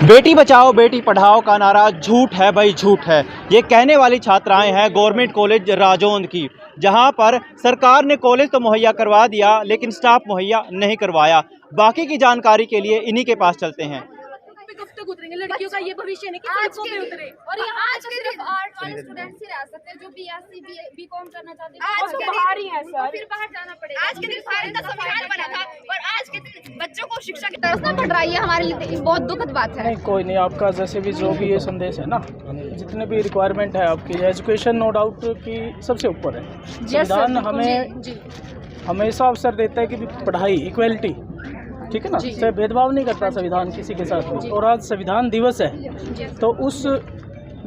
बेटी बचाओ बेटी पढ़ाओ का नारा झूठ है भाई, झूठ है। ये कहने वाली छात्राएं हैं गवर्नमेंट कॉलेज राजौंद की, जहां पर सरकार ने कॉलेज तो मुहैया करवा दिया लेकिन स्टाफ मुहैया नहीं करवाया। बाकी की जानकारी के लिए इन्हीं के पास चलते हैं। कब तक उतरेंगे? लड़कियों का ये भविष्य नहीं कि सड़कों पे उतरे। और यहाँ आज के सिर्फ आर्ट वाले स्टूडेंट्स ही रह सकते हैं जो बीएससी बीकॉम करना चाहते हैं। आज के बाहर ही है सर, फिर बाहर जाना पड़ेगा। आज के दिन भारत का संविधान बना था और आज के दिन बच्चों को शिक्षा की तरफ न बढ़ रही है, हमारे लिए बहुत दुखद बात है। नहीं कोई नहीं, आपका जैसे भी जो भी ये संदेश है ना, जितने भी रिक्वायरमेंट है आपकी, एजुकेशन नो डाउट की सबसे ऊपर है। संविधान हमें हमेशा अवसर देता है कि पढ़ाई इक्वलिटी, ठीक है ना, चाहे भेदभाव नहीं करता संविधान किसी के साथ भी। और आज संविधान दिवस है, तो उस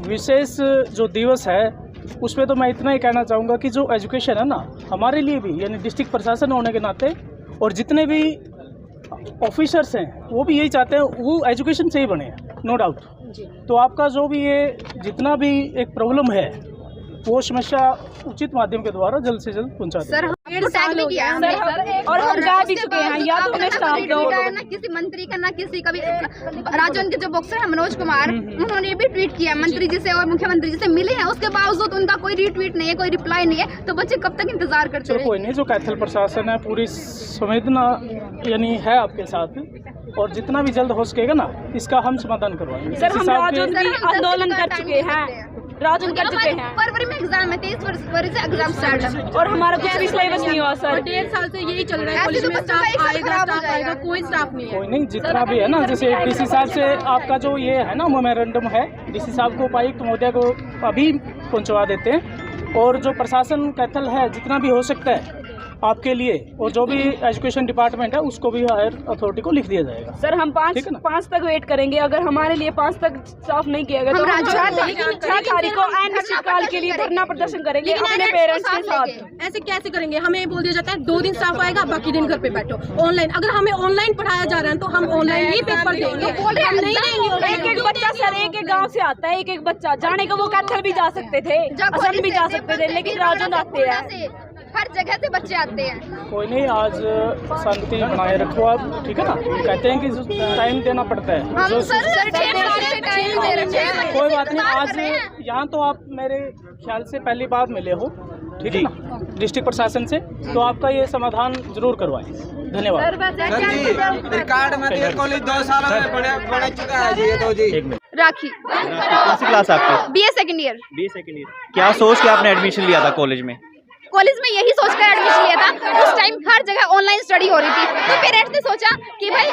विशेष जो दिवस है उसमें तो मैं इतना ही कहना चाहूँगा कि जो एजुकेशन है ना हमारे लिए भी, यानी डिस्ट्रिक्ट प्रशासन होने के नाते और जितने भी ऑफिसर्स हैं वो भी यही चाहते हैं वो एजुकेशन से ही बने, नो डाउट। तो आपका जो भी ये जितना भी एक प्रॉब्लम है वो समस्या उचित माध्यम के द्वारा जल्द से जल्द पहुंचा सर हमको टैग भी किया है और हम जा भी चुके हैं। या तो हमें स्टाफ दो, ना किसी मंत्री का ना किसी का भी। राजौंद के जो बॉक्सर है मनोज कुमार, उन्होंने भी ट्वीट किया मंत्री जी से और मुख्यमंत्री जी से मिले हैं, उसके बावजूद उनका कोई रीट्वीट नहीं है, कोई रिप्लाई नहीं है। तो बच्चे कब तक इंतजार करते हैं? कोई नहीं, जो कैथल प्रशासन है पूरी संवेदना यानी है आपके साथ, और जितना भी जल्द हो सकेगा ना इसका हम समाधान करवाएंगे। सर हम राजौंद भी आंदोलन कर चुके हैं, राजौंद कर चुके हैं। फरवरी में एग्जाम है, 23 फरवरी से एग्जाम स्टार्ट है और हमारा कुछ भी सिलेबस नहीं हुआ सर। 1.5 साल से यही चल रहा है, कॉलेज में स्टाफ आएगा कोई स्टाफ नहीं है। कोई नहीं, जितना भी है ना, जैसे डीसी साहब से आपका जो ये है ना मेमोरेंडम है, डीसी साहब को उपायुक्त महोदय को अभी पहुंचवा देते हैं। और जो प्रशासन कैथल है जितना भी हो सकता है आपके लिए, और जो भी एजुकेशन डिपार्टमेंट है उसको भी हायर अथॉरिटी को लिख दिया जाएगा। सर हम 5 तक वेट करेंगे, अगर हमारे लिए 5 तक स्टाफ नहीं किया गया तो हम 6 तारीख को अनिश्चितकाल के लिए धरना प्रदर्शन करेंगे अपने पेरेंट्स के साथ। ऐसे कैसे करेंगे? हमें बोल दिया जाता है 2 दिन स्टाफ आएगा, बाकी दिन घर पे बैठो ऑनलाइन। अगर हमें ऑनलाइन पढ़ाया जा रहा है तो हम ऑनलाइन ही पेपर देंगे। हम नहीं देंगे। एक बच्चा सर एक गाँव से आता है, एक बच्चा जाने का, वो कैथल भी जा सकते थे, असम भी जा सकते थे, लेकिन राजौंद आते हैं, हर जगह से बच्चे आते हैं। कोई नहीं, आज शांति बनाए रखो आप, ठीक है ना। कहते हैं कि टाइम देना पड़ता है, हम सर 6 साल से टाइम दे रहे हैं। कोई बात नहीं। आज यहाँ तो आप मेरे ख्याल से पहली बार मिले हो, ठीक है ना, डिस्ट्रिक्ट प्रशासन से, तो आपका ये समाधान जरूर करवाएं। धन्यवाद रिकॉर्ड में कॉलेज 2 सालों में बढ़ चुका है जी। तो जी राखी कौन सी क्लास आपकी? BA second year. क्या सोच के आपने एडमिशन लिया था कॉलेज में? कॉलेज में यही सोचकर एडमिशन लिया था। उस टाइम हर जगह ऑनलाइन स्टडी हो रही थी, तो पेरेंट्स ने सोचा कि भाई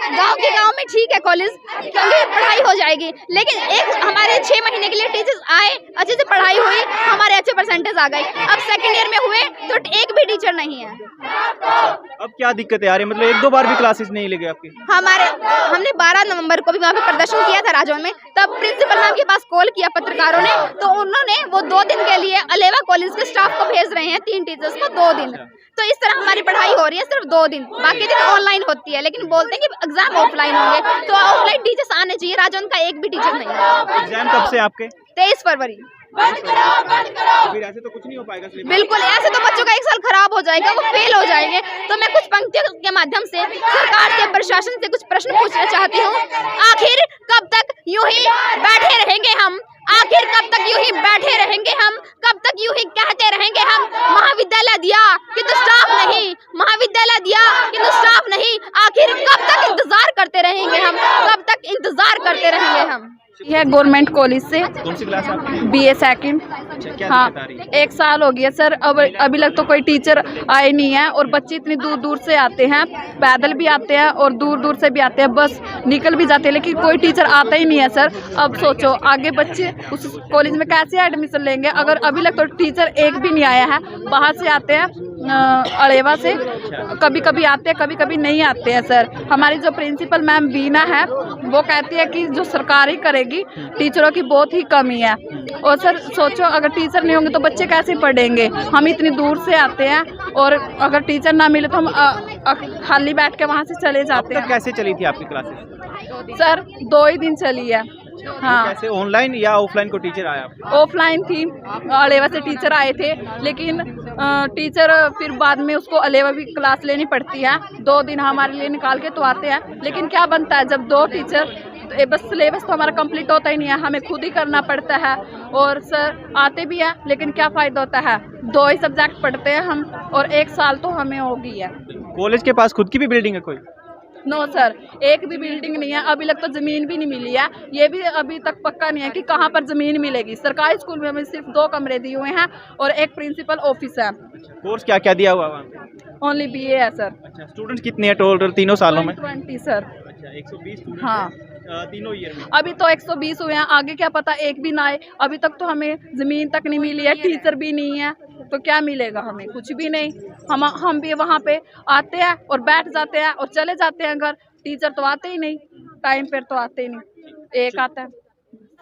गांव में ठीक है कॉलेज, क्योंकि पढ़ाई हो जाएगी। लेकिन एक हमारे 6 महीने के लिए टीचर्स आए, अच्छे से पढ़ाई हुई, हमारे अच्छे परसेंटेज आ गए। अब सेकंड ईयर में हुए तो एक भी टीचर नहीं है। अब क्या दिक्कतें आ रही है? मतलब 1-2 बार भी क्लासेस नहीं लगे आपकी? हमने 12 नवंबर को भी वहाँ पे प्रदर्शन किया था राजौंद में, तब प्रिंसिपल मैम के पास कॉल किया पत्रकारों ने, तो उन्होंने वो 2 दिन के लिए अलेवा कॉलेज के स्टाफ को भेज रहे हैं, 3 टीचर्स को 2 दिन। तो इस तरह हमारी पढ़ाई हो रही है सिर्फ 2 दिन, बाकी दिन ऑनलाइन होती है। लेकिन बोलते हैं कि एग्जाम ऑफलाइन होंगे, तो ऑफलाइन टीचर्स आने चाहिए। राजौंद का एक भी टीचर नहीं है। एग्जाम कब से आपके? 23 फरवरी। फिर ऐसे तो कुछ नहीं हो पाएगा। बिल्कुल, ऐसे तो बच्चों का 1 साल खराब हो जाएगा, वो फेल हो जाएंगे। तो मैं कुछ पंक्तियों के माध्यम से सरकार के प्रशासन से कुछ प्रश्न पूछना चाहती हूँ। आखिर कब तक यूं ही बैठे रहेंगे हम? आखिर कब तक यूं ही बैठे रहेंगे हम? कब तक यूं ही कहते रहेंगे हम? महाविद्यालय दिया किंतु स्टाफ नहीं, महाविद्यालय दिया किंतु स्टाफ नहीं। आखिर कब तक इंतजार करते रहेंगे हम? कब तक इंतजार करते रहेंगे हम? यह गवर्नमेंट कॉलेज से। कौन सी क्लास आपकी? BA second. हाँ, 1 साल हो गया सर। अब अभी तक तो कोई टीचर आए नहीं है, और बच्चे इतनी दूर दूर से आते हैं, पैदल भी आते हैं और दूर दूर से भी आते हैं, बस निकल भी जाते हैं, लेकिन कोई टीचर आता ही नहीं है सर। अब सोचो आगे बच्चे उस कॉलेज में कैसे एडमिशन लेंगे, अगर अभी तक तो टीचर एक भी नहीं आया है। बाहर से आते हैं, अलेवा से कभी कभी आते हैं, कभी कभी नहीं आते हैं सर। हमारी जो प्रिंसिपल मैम बीना है वो कहती है कि जो सरकार ही करेगी, टीचरों की बहुत ही कमी है। और सर सोचो अगर टीचर नहीं होंगे तो बच्चे कैसे पढ़ेंगे? हम इतनी दूर से आते हैं, और अगर टीचर ना मिले तो हम खाली बैठ के वहाँ से चले जाते हैं। कैसे चली थी आपकी क्लासेस? सर 2 ही दिन चली है। हाँ, कैसे, ऑनलाइन या ऑफलाइन को टीचर आया? ऑफलाइन थी, अलेवा से टीचर आए थे, लेकिन टीचर फिर बाद में उसको अलेवा भी क्लास लेनी पड़ती है। 2 दिन हमारे लिए निकाल के तो आते हैं, लेकिन क्या बनता है जब 2 टीचर तो बस सिलेबस तो हमारा कंप्लीट होता ही नहीं है, हमें खुद ही करना पड़ता है। और सर आते भी है लेकिन क्या फ़ायदा होता है, 2 ही सब्जेक्ट पढ़ते हैं हम और 1 साल तो हमें हो गई है। कॉलेज के पास खुद की भी बिल्डिंग है कोई? नो सर, एक भी बिल्डिंग नहीं है, अभी तक तो ज़मीन भी नहीं मिली है, ये भी अभी तक पक्का नहीं है कि कहाँ पर ज़मीन मिलेगी। सरकारी स्कूल में हमें सिर्फ 2 कमरे दिए हुए हैं और एक प्रिंसिपल ऑफिस है। कोर्स क्या क्या दिया हुआ वहाँ पे? ओनली BA है सर। अच्छा, स्टूडेंट्स कितने हैं टोटल तीनों सालों में? 20 सर। अच्छा, 120 स्टूडेंट हाँ, तीनों ईयर में। अभी तो 120 हुए हैं, आगे क्या पता एक भी ना आए। अभी तक तो हमें ज़मीन तक नहीं मिली है, टीचर भी नहीं है, तो क्या मिलेगा हमें? कुछ भी नहीं। हम भी वहाँ पे आते हैं और बैठ जाते हैं और चले जाते हैं घर। टीचर तो आते ही नहीं, टाइम पर तो आते ही नहीं, एक आता है।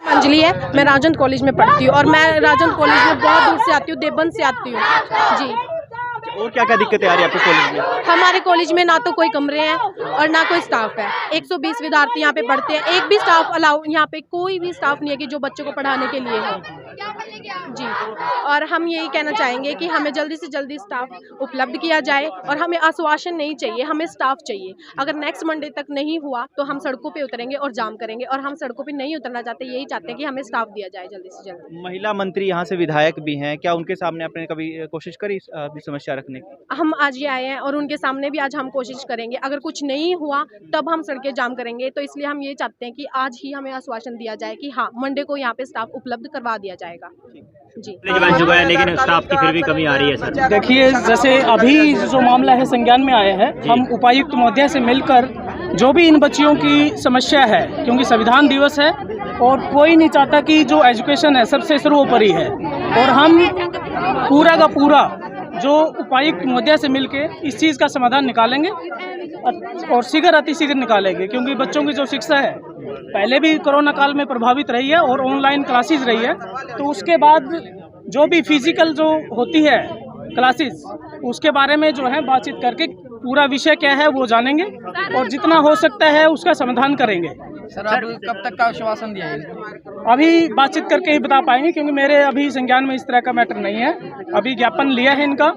अंजलि है, मैं राजन कॉलेज में पढ़ती हूँ और मैं राजन कॉलेज में बहुत दूर से आती हूँ, देवबंद से आती हूँ जी। और क्या क्या दिक्कतें आ रही है आपके कॉलेज में? हमारे कॉलेज में ना तो कोई कमरे हैं और ना कोई स्टाफ है। 120 विद्यार्थी यहाँ पे पढ़ते हैं, एक भी स्टाफ अलाउ, यहाँ पे कोई भी स्टाफ नहीं है कि जो बच्चों को पढ़ाने के लिए है जी। और हम यही कहना चाहेंगे कि हमें जल्दी से जल्दी स्टाफ उपलब्ध किया जाए और हमें आश्वासन नहीं चाहिए, हमें स्टाफ चाहिए। अगर नेक्स्ट मंडे तक नहीं हुआ तो हम सड़कों पे उतरेंगे और जाम करेंगे, और हम सड़कों पे नहीं उतरना चाहते, यही चाहते हैं कि हमें स्टाफ दिया जाए जल्दी से जल्दी। महिला मंत्री यहाँ से विधायक भी हैं, क्या उनके सामने आपने कभी कोशिश करी अपनी समस्या रखने की? हम आज ये आए हैं और उनके सामने भी आज हम कोशिश करेंगे। अगर कुछ नहीं हुआ तब हम सड़कें जाम करेंगे। तो इसलिए हम ये चाहते हैं कि आज ही हमें आश्वासन दिया जाए कि हाँ, मंडे को यहाँ पे स्टाफ उपलब्ध करवा दिया जाएगा जी। बन चुका है लेकिन स्टाफ की फिर भी कमी आ रही है सर। देखिए, जैसे अभी जो मामला है संज्ञान में आया है, हम उपायुक्त महोदय से मिलकर जो भी इन बच्चियों की समस्या है, क्योंकि संविधान दिवस है और कोई नहीं चाहता कि जो एजुकेशन है सबसे सर्वोपरि है, और हम पूरा का पूरा जो उपायुक्त महोदय से मिलके इस चीज़ का समाधान निकालेंगे और शीघ्र अतिशीघ्र निकालेंगे। क्योंकि बच्चों की जो शिक्षा है पहले भी कोरोना काल में प्रभावित रही है और ऑनलाइन क्लासेस रही है, तो उसके बाद जो भी फिजिकल जो होती है क्लासेस, उसके बारे में जो है बातचीत करके पूरा विषय क्या है वो जानेंगे और जितना हो सकता है उसका समाधान करेंगे। सर, अब कब तक का आश्वासन दिया है? अभी बातचीत करके ही बता पाएंगे, क्योंकि मेरे अभी संज्ञान में इस तरह का मैटर नहीं है। अभी ज्ञापन लिया है इनका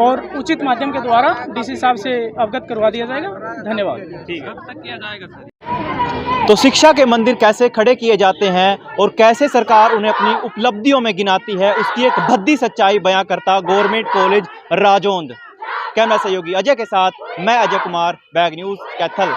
और उचित माध्यम के द्वारा DC साहब से अवगत करवा दिया जाएगा। धन्यवाद। ठीक है, कब तक किया जाएगा सर? तो शिक्षा के मंदिर कैसे खड़े किए जाते हैं और कैसे सरकार उन्हें अपनी उपलब्धियों में गिनाती है, उसकी एक भद्दी सच्चाई बयां करता गवर्नमेंट कॉलेज राजौंद। कैमरा सहयोगी अजय के साथ मैं अजय कुमार, बैग न्यूज़ कैथल।